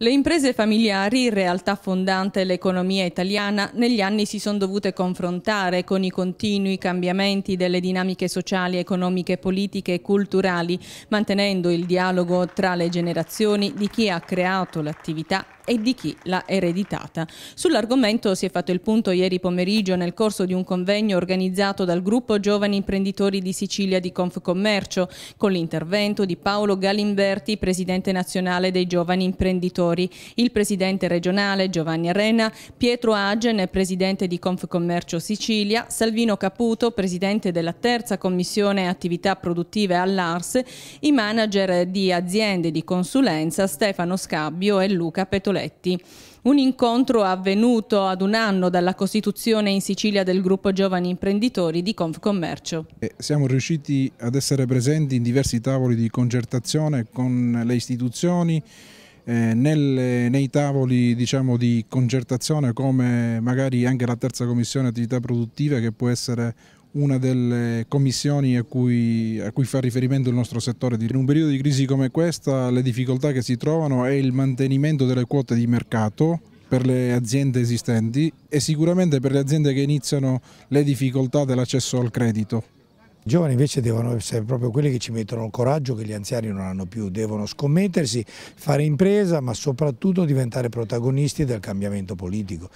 Le imprese familiari, realtà fondante l'economia italiana, negli anni si sono dovute confrontare con i continui cambiamenti delle dinamiche sociali, economiche, politiche e culturali, mantenendo il dialogo tra le generazioni di chi ha creato l'attività e di chi l'ha ereditata. Sull'argomento si è fatto il punto ieri pomeriggio nel corso di un convegno organizzato dal gruppo Giovani Imprenditori di Sicilia di Confcommercio, con l'intervento di Paolo Galimberti, presidente nazionale dei Giovani Imprenditori, il presidente regionale Giovanni Arena, Pietro Agen, presidente di Confcommercio Sicilia, Salvino Caputo, presidente della terza commissione attività produttive all'ARS, i manager di aziende di consulenza Stefano Scabbio e Luca Petoletti. Un incontro avvenuto ad un anno dalla costituzione in Sicilia del gruppo Giovani Imprenditori di Confcommercio. Siamo riusciti ad essere presenti in diversi tavoli di concertazione con le istituzioni, nei tavoli di concertazione come magari anche la terza commissione attività produttive, che può essere una delle commissioni a cui fa riferimento il nostro settore. In un periodo di crisi come questa le difficoltà che si trovano è il mantenimento delle quote di mercato per le aziende esistenti e sicuramente per le aziende che iniziano le difficoltà dell'accesso al credito. I giovani invece devono essere proprio quelli che ci mettono il coraggio che gli anziani non hanno più, devono scommettersi, fare impresa ma soprattutto diventare protagonisti del cambiamento politico.